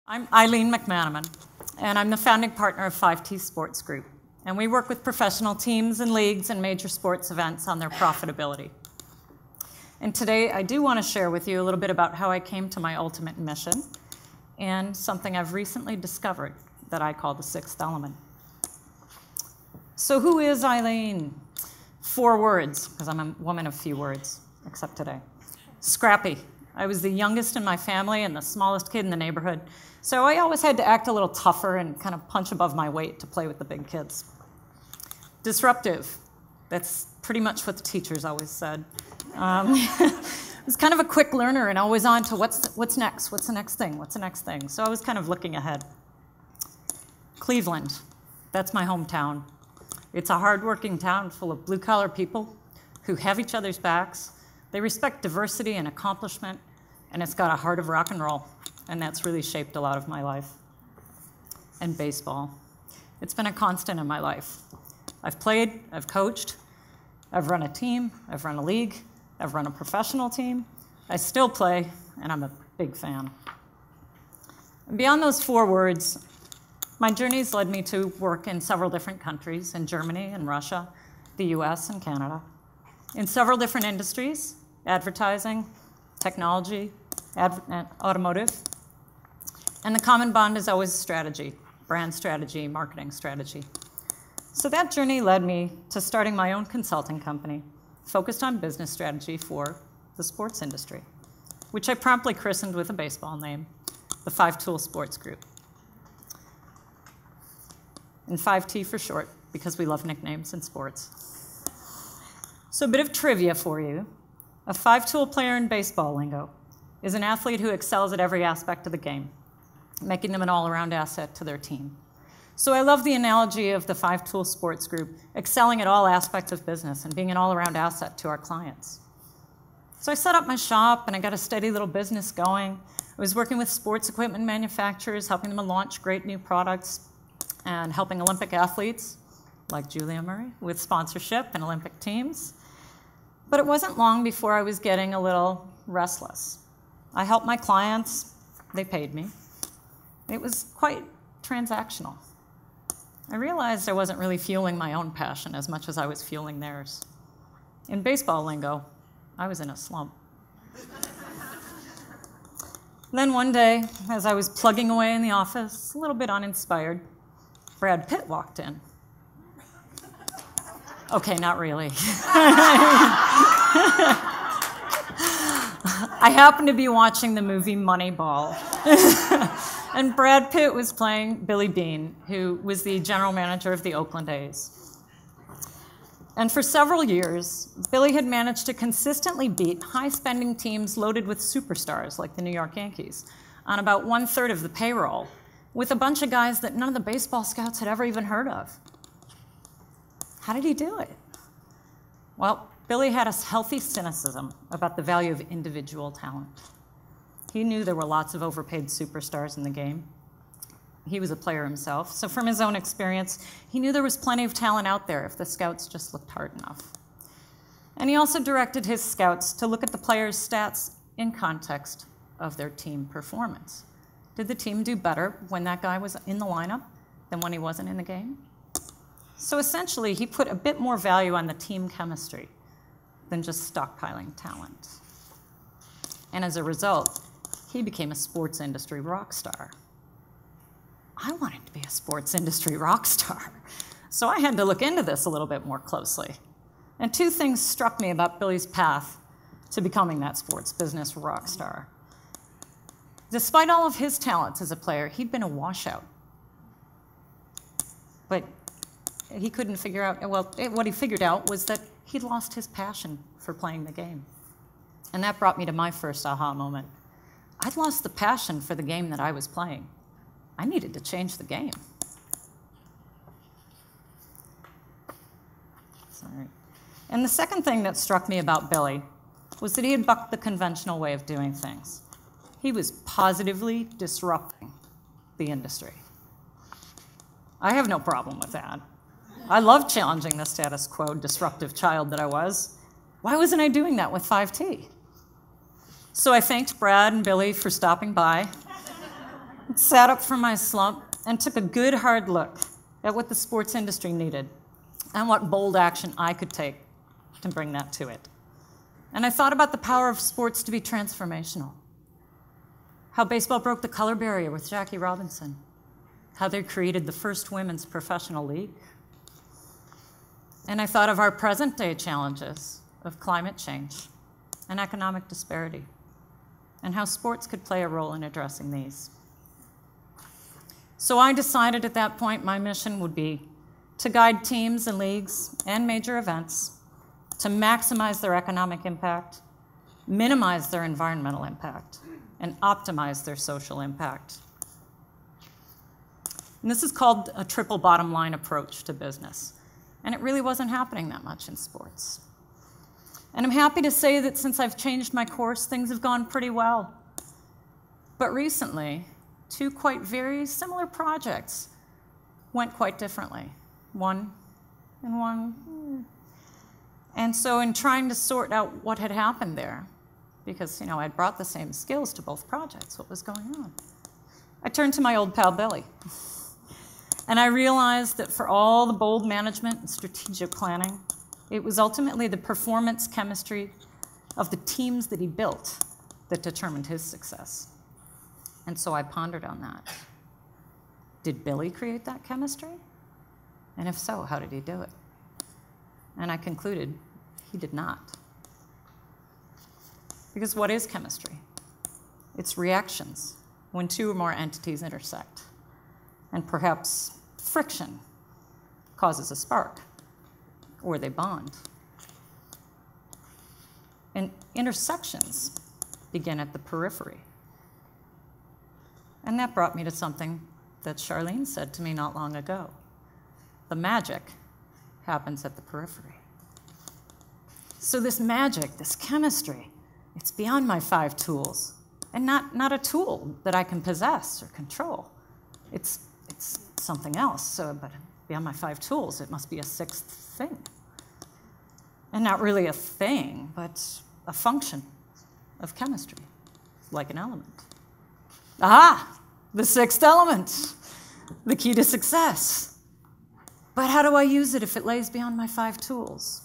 I'm Aileen McManamon, and I'm the founding partner of 5T Sports Group. And we work with professional teams and leagues and major sports events on their profitability. And today, I do want to share with you a little bit about how I came to my ultimate mission and something I've recently discovered that I call the sixth element. So who is Aileen? 4 words, because I'm a woman of few words, except today. Scrappy. I was the youngest in my family and the smallest kid in the neighborhood, so I always had to act a little tougher and kind of punch above my weight to play with the big kids. Disruptive. That's pretty much what the teachers always said. I was kind of a quick learner and always on to what's next, what's the next thing, what's the next thing. So I was kind of looking ahead. Cleveland. That's my hometown. It's a hardworking town full of blue-collar people who have each other's backs. They respect diversity and accomplishment, and it's got a heart of rock and roll, and that's really shaped a lot of my life. And baseball. It's been a constant in my life. I've played, I've coached, I've run a team, I've run a league, I've run a professional team. I still play, and I'm a big fan. And beyond those 4 words, my journey's led me to work in several different countries, in Germany and Russia, the US and Canada, in several different industries, advertising, technology, automotive. And the common bond is always strategy, brand strategy, marketing strategy. So that journey led me to starting my own consulting company, focused on business strategy for the sports industry, which I promptly christened with a baseball name, the 5T Sports Group. And 5T for short, because we love nicknames in sports. So a bit of trivia for you. A 5-tool player in baseball lingo is an athlete who excels at every aspect of the game, making them an all-around asset to their team. So I love the analogy of the 5-tool sports group excelling at all aspects of business and being an all-around asset to our clients. So I set up my shop and I got a steady little business going. I was working with sports equipment manufacturers, helping them launch great new products, and helping Olympic athletes, like Julia Murray, with sponsorship and Olympic teams. But it wasn't long before I was getting a little restless. I helped my clients, they paid me. It was quite transactional. I realized I wasn't really fueling my own passion as much as I was fueling theirs. In baseball lingo, I was in a slump. Then one day, as I was plugging away in the office, a little bit uninspired, Brad Pitt walked in. Okay, not really. I happened to be watching the movie Moneyball. And Brad Pitt was playing Billy Beane, who was the general manager of the Oakland A's. And for several years, Billy had managed to consistently beat high-spending teams loaded with superstars like the New York Yankees on about 1/3 of the payroll, with a bunch of guys that none of the baseball scouts had ever even heard of. How did he do it? Well, Billy had a healthy cynicism about the value of individual talent. He knew there were lots of overpaid superstars in the game. He was a player himself, so from his own experience, he knew there was plenty of talent out there if the scouts just looked hard enough. And he also directed his scouts to look at the players' stats in context of their team performance. Did the team do better when that guy was in the lineup than when he wasn't in the game? So essentially, he put a bit more value on the team chemistry than just stockpiling talent. And as a result, he became a sports industry rock star. I wanted to be a sports industry rock star, so I had to look into this a little bit more closely. And 2 things struck me about Billy's path to becoming that sports business rock star. Despite all of his talents as a player, he'd been a washout. But he couldn't figure out, what he figured out was that he'd lost his passion for playing the game. And that brought me to my first aha moment. I'd lost the passion for the game that I was playing. I needed to change the game. Sorry. And the second thing that struck me about Billy was that he had bucked the conventional way of doing things. He was positively disrupting the industry. I have no problem with that. I love challenging the status quo disruptive child that I was. Why wasn't I doing that with 5T? So I thanked Brad and Billy for stopping by, sat up from my slump and took a good hard look at what the sports industry needed and what bold action I could take to bring that to it. And I thought about the power of sports to be transformational. How baseball broke the color barrier with Jackie Robinson. How they created the first women's professional league. And I thought of our present day challenges of climate change and economic disparity, and how sports could play a role in addressing these. So I decided at that point my mission would be to guide teams and leagues and major events to maximize their economic impact, minimize their environmental impact, and optimize their social impact. And this is called a triple bottom line approach to business. And it really wasn't happening that much in sports. And I'm happy to say that since I've changed my course, things have gone pretty well. But recently, two quite very similar projects went quite differently. One and one. And so in trying to sort out what had happened there, because I'd brought the same skills to both projects, what was going on, I turned to my old pal Billy. And I realized that for all the bold management and strategic planning, it was ultimately the performance chemistry of the teams that he built that determined his success. And so I pondered on that. Did Billy create that chemistry? And if so, how did he do it? And I concluded he did not. Because what is chemistry? It's reactions when two or more entities intersect. And perhaps friction causes a spark, or they bond. And intersections begin at the periphery. And that brought me to something that Charlene said to me not long ago. The magic happens at the periphery. So this magic, this chemistry, it's beyond my 5 tools, and not a tool that I can possess or control. It's something else, but beyond my 5 tools, it must be a 6th thing. And not really a thing, but a function of chemistry, like an element. Aha! The 6th element, the key to success. But how do I use it if it lays beyond my 5 tools?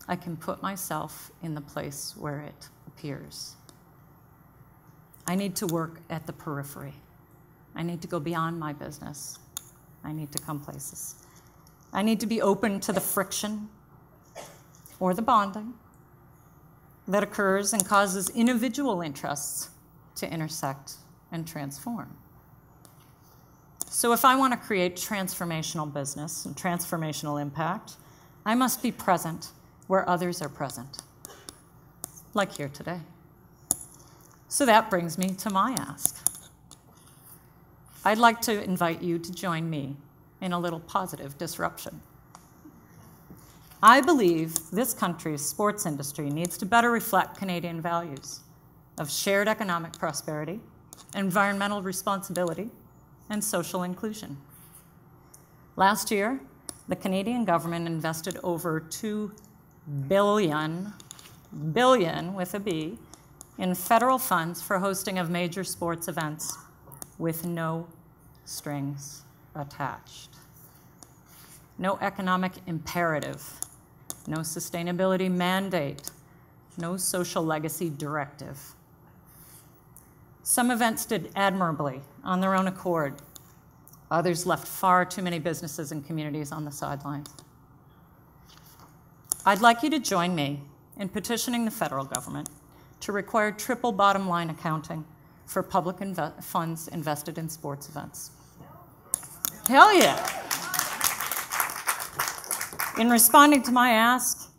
I can put myself in the place where it appears. I need to work at the periphery. I need to go beyond my business. I need to come places. I need to be open to the friction or the bonding that occurs and causes individual interests to intersect and transform. So if I want to create transformational business and transformational impact, I must be present where others are present, like here today. So that brings me to my ask. I'd like to invite you to join me in a little positive disruption. I believe this country's sports industry needs to better reflect Canadian values of shared economic prosperity, environmental responsibility, and social inclusion. Last year, the Canadian government invested over $2 billion with a B, in federal funds for hosting of major sports events with no strings attached. No economic imperative, no sustainability mandate, no social legacy directive. Some events did admirably on their own accord. Others left far too many businesses and communities on the sidelines. I'd like you to join me in petitioning the federal government to require triple bottom line accounting for public funds invested in sports events. Hell yeah. In responding to my ask,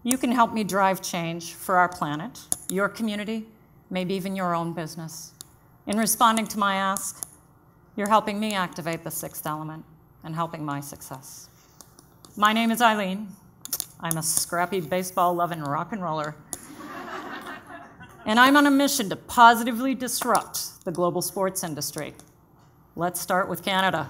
you can help me drive change for our planet, your community, maybe even your own business. In responding to my ask, you're helping me activate the 6th element and helping my success. My name is Aileen. I'm a scrappy baseball-loving rock and roller. And I'm on a mission to positively disrupt the global sports industry. Let's start with Canada.